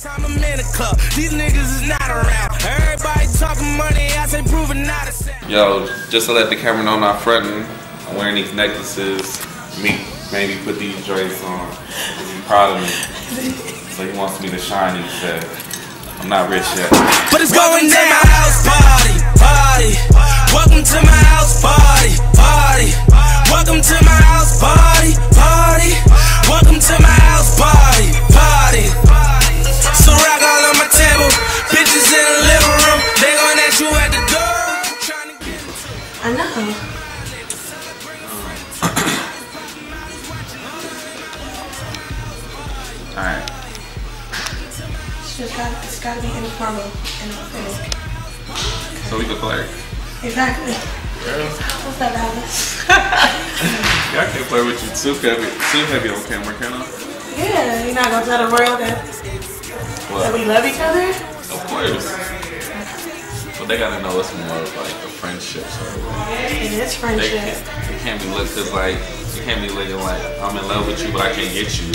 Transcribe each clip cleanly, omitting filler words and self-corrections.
Time I'm in the club, these niggas is not around. Everybody talking money, I say proving not a sound. Yo, just to let the camera know I'm not fronting, I'm wearing these necklaces. Me maybe put these joints on. He's proud of me. So he wants me to shine, he said. I'm not rich yet. But it's going down. My house party, party. Welcome to my house party, party. Welcome to my house party, party. Welcome to my house party, party. So rock all on my table, bitches in the living room. They gon' ask you at the door. I know. Alright. It's gotta be informal and authentic. So we can flirt. Exactly. Girl. What's up, Alice? Yeah, I can't flirt with you too heavy on camera, can I? Yeah, you're not gonna tell the world that we love each other? Of course. But they gotta know it's more of like a friendship. So it is friendship. They can't be looking like I'm in love with you, but I can't get you.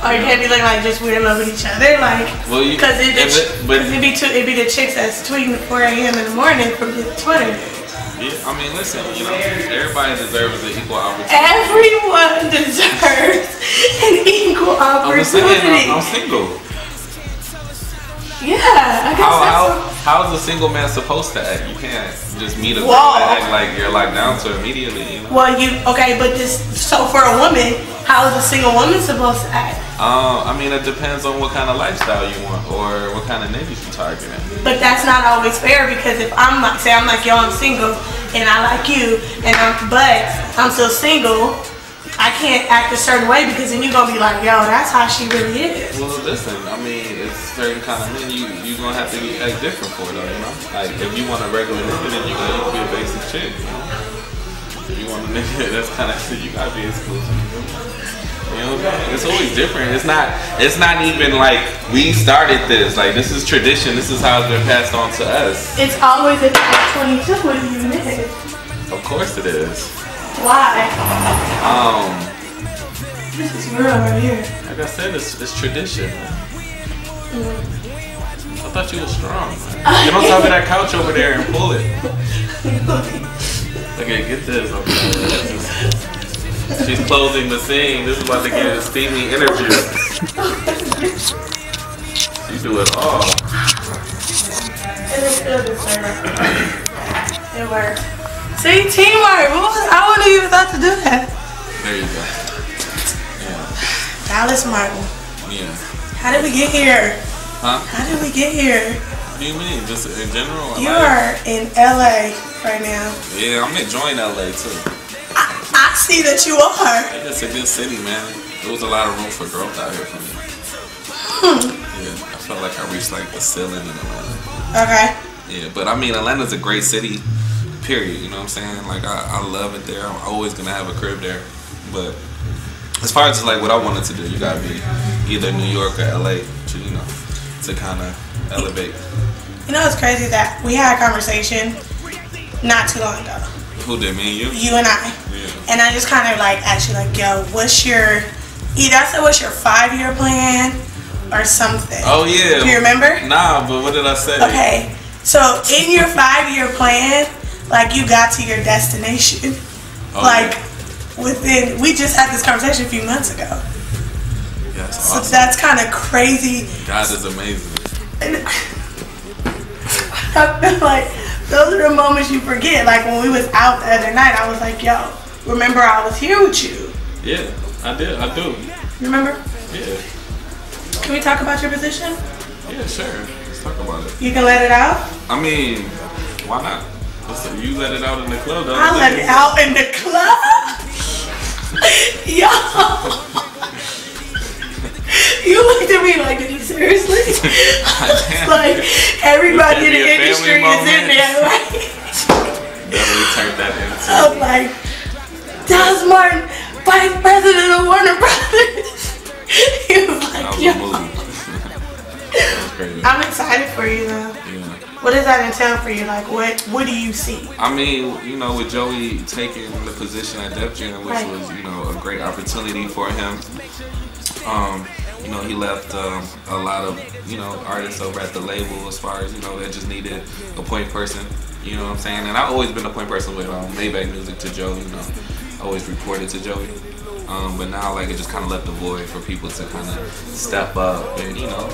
Or you can't be looking like just we're in love with each other, like. Well, because it'd be the chicks that's tweeting at 4 a.m. in the morning from Twitter. Yeah, I mean, listen, you know, everybody deserves an equal opportunity. Everyone deserves an equal opportunity. I'm single. Yeah, I guess how's a single man supposed to act? You can't just meet a girl and act like you're locked down to immediately, you know? Well, but so for a woman, how is a single woman supposed to act? I mean, it depends on what kind of lifestyle you want or what kind of niggas you targeting. But that's not always fair, because if I'm like, yo, I'm single and I like you, but I'm still single, I can't act a certain way, because then you're gonna be like, yo, that's how she really is. Well, listen, I mean, it's certain kind of men you're gonna have to act different for, though, you know? Like, if you want a regular nigga, then you gotta be a basic chick, you know? If you want a nigga that's kind of, you gotta be exclusive, you know? You know what I'm saying? It's always different. It's not even like we started this. Like, this is tradition. This is how it's been passed on to us. It's always a 22 with you, nigga. Of course it is. Why? This is real right here. Like I said, it's tradition. I thought you were strong. Get on top of that couch over there and pull it. Okay, get this. Okay. She's closing the scene. This is about to get a steamy interview. You do it all. It is good, it worked. See, teamwork. I wouldn't even thought to do that. There you go. Yeah. Dallas Martin. Yeah. How did we get here? Huh? How did we get here? What do you mean? Just in general? You are in LA right now. Yeah, I'm enjoying LA too. I see that you are. It's a good city, man. There was a lot of room for growth out here for me. Yeah, I felt like I reached like the ceiling in Atlanta. Okay. Yeah, but I mean, Atlanta's a great city, period. You know what I'm saying? Like, I love it there. I'm always gonna have a crib there. But as far as like what I wanted to do, you gotta be either New York or LA to kind of elevate. You know, it's crazy that we had a conversation not too long ago. Who did, me and you? You and I. Yeah. And I just kind of like asked you, like, yo, what's your 5-year plan or something? Oh yeah. Do you remember? Nah, but what did I say? Okay, so in your 5-year plan, like, you got to your destination. Oh, like, yeah. We just had this conversation a few months ago. Yeah, that's so awesome. that's kind of crazy. God is amazing. And I feel like those are the moments you forget. Like, when we was out the other night, I was like, yo, remember I was here with you? Yeah, I did. I do. You remember? Yeah. Can we talk about your position? Yeah, sure. Let's talk about it. You can let it out? I mean, why not? Listen, you let it out in the club, though. I let it out in the club? Yo! You looked at me like, are you seriously? Like, everybody in the industry is in there, right? Definitely turned that into. I'm like, Dallas Martin, Vice President of Warner Brothers. He was like, yo. That was crazy. I'm excited for you, though. Yeah. What does that entail for you? Like, what do you see? I mean, you know, with Joey taking the position at Def Jam, which was, you know, a great opportunity for him. you know, he left a lot of, you know, artists over at the label as far as, you know, they just needed a point person. You know what I'm saying? And I've always been a point person with Maybach Music to Joey, you know. I always reported to Joey. But now, like, it just kind of left the void for people to kind of step up and, you know,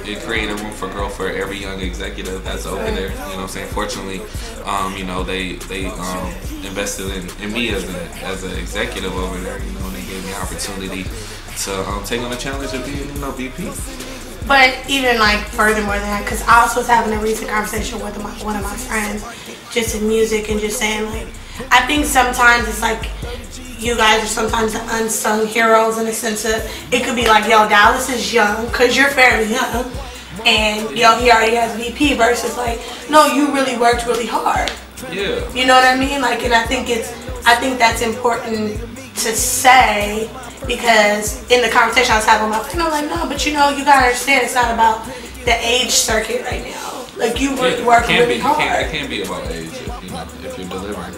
it created room for growth for every young executive that's over there. You know what I'm saying? Fortunately, you know, they invested in me as an executive over there. You know, and they gave me an opportunity to take on the challenge of being, you know, VP. But even like furthermore than that, because I also was having a recent conversation with one of my friends, just in music, and just saying like, I think sometimes it's like you guys are sometimes the unsung heroes in the sense of it could be like, yo, Dallas is young because you're fairly young, and yo, he already has VP versus like, no, you really worked really hard. Yeah. You know what I mean? Like, and I think that's important to say. Because in the conversation I was having with my friend, I'm like, no, but you know, you gotta understand it's not about the age circuit right now. Like, you work really hard. It can't be about age, if you're delivering.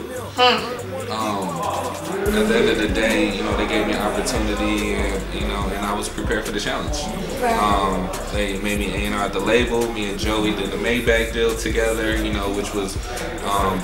At the end of the day, you know, they gave me an opportunity, and, you know, and I was prepared for the challenge. Right. They made me A&R at the label. Me and Joey did the Maybach deal together, you know, which was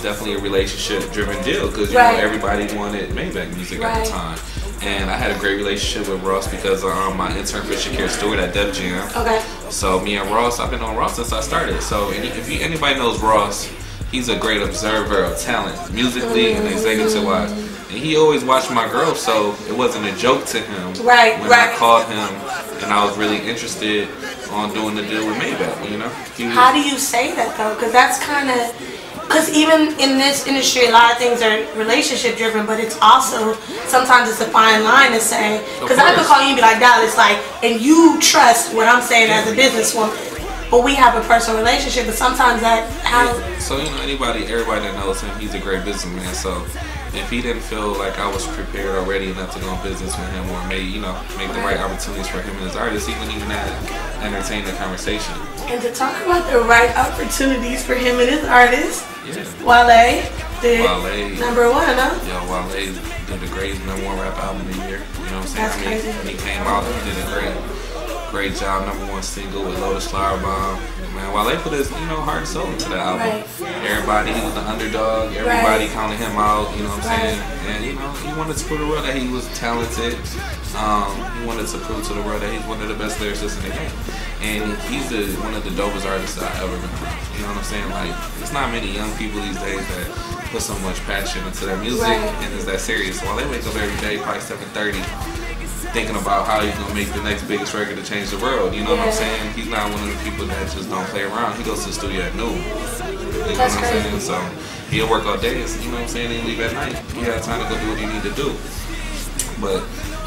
definitely a relationship-driven deal because, you know, everybody wanted Maybach Music at the time. And I had a great relationship with Ross because my intern for Shakira Stewart at Def Jam. Okay. So me and Ross, I've been on Ross since I started. So if anybody knows Ross, he's a great observer of talent, musically and executive-wise. And he always watched my girl, so it wasn't a joke to him when I called him and I was really interested on doing the deal with Maybach, you know? How do you say that, though? Because that's kind of... Because even in this industry, a lot of things are relationship driven, but it's also, sometimes it's a fine line to say, because I could call you and be like, Dallas, like, and you trust what I'm saying as a businesswoman, but we have a personal relationship, but sometimes that, So, you know, everybody that knows him, he's a great businessman, so if he didn't feel like I was prepared already enough to go in business with him or make the right opportunities for him and his artists, he wouldn't even entertain the conversation. And to talk about the right opportunities for him and his artists, Wale did number one, huh? Yeah, Wale did the greatest #1 rap album of the year. You know what I'm saying? That's crazy. When he came out, he did a great job, #1 single with Lotus Flower Bomb. Man, Wale put his, you know, heart and soul into the album. Everybody, he was the underdog. Everybody counted him out. You know what I'm saying? And you know, he wanted to prove to the world that he was talented. He wanted to prove to the world that he's one of the best lyricists in the game. And he's one of the dopest artists I've ever been around. You know what I'm saying? Like, there's not many young people these days that put so much passion into their music and is that serious. While they wake up every day, probably 7:30, thinking about how he's gonna make the next biggest record to change the world. You know what I'm saying? He's not one of the people that just don't play around. He goes to the studio at noon. You know what I'm saying? So he'll work all day. You know what I'm saying? And leave at night. He has time to go do what he need to do. But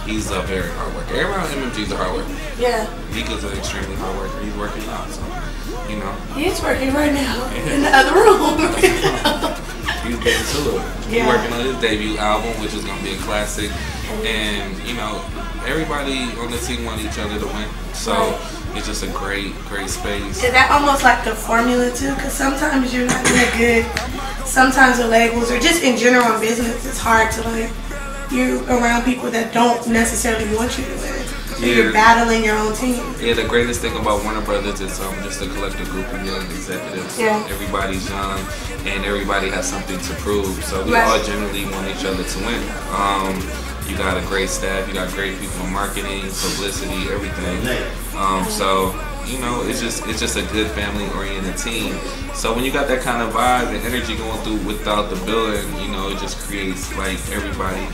he's a very hard worker. Everyone on MMG's a hard worker. Yeah. Mika's an extremely hard worker. He's working out, so you know. He's working right now in the other room. He's getting to it. He's working on his debut album, which is gonna be a classic. And you know, everybody on the team want each other to win. So it's just a great space. Is that almost like the formula too? Because sometimes you're not really good. Sometimes the labels or just in general in business, it's hard to like, you're around people that don't necessarily want you to win. So you're battling your own team. Yeah, the greatest thing about Warner Brothers is just a collective group of young executives. Yeah. Everybody's young and everybody has something to prove. So we all generally want each other to win. You got a great staff, you got great people in marketing, publicity, everything. So you know, it's just a good family-oriented team. So when you got that kind of vibe and energy going through without the building, you know, it just creates like everybody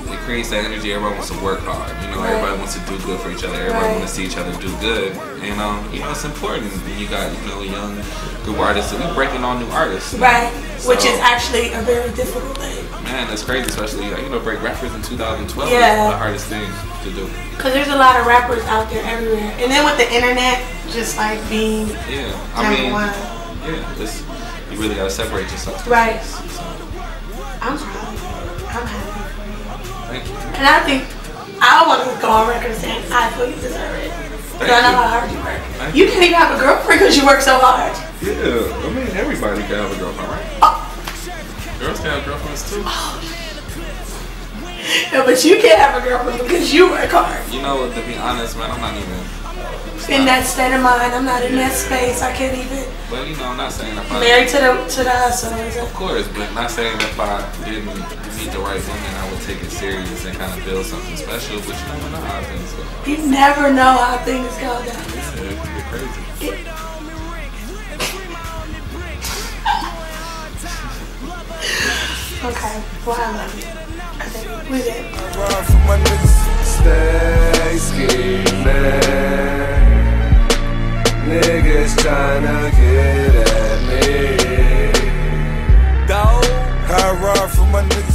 it creates that energy. Everybody wants to work hard. You know, everybody wants to do good for each other. Everybody wants to see each other do good. And you know, it's important when you got, you know, young group artists. And we're breaking on new artists. Right. So, which is actually a very difficult thing. Man, it's crazy, especially you know, break rappers in 2012 is the hardest thing to do. Because there's a lot of rappers out there everywhere. And then with the internet, just like being number one. Yeah, you really gotta separate yourself. Right. So. I'm proud of you. I'm happy. Thank you. And I think I want to go on record saying I feel you deserve it. Because I know how hard you work. You can't even have a girlfriend because you work so hard. Yeah, I mean everybody can have a girlfriend, right? Girls can have girlfriends too. Yeah, but you can't have a girlfriend because you work hard. You know, to be honest, man, I'm not even in that state of mind. I'm not in that space. I can't even. But you know, I'm not saying if I married to the hustle. Of course, but not saying if I didn't meet the right woman, I would take it serious and kind of build something special. But you never know how things go. You never know how things go down. Yeah, it can get crazy. Okay, well I love you. I think we did. Run for my niggas, stay scheming. Niggas tryna get at me. Dog, I run for my niggas.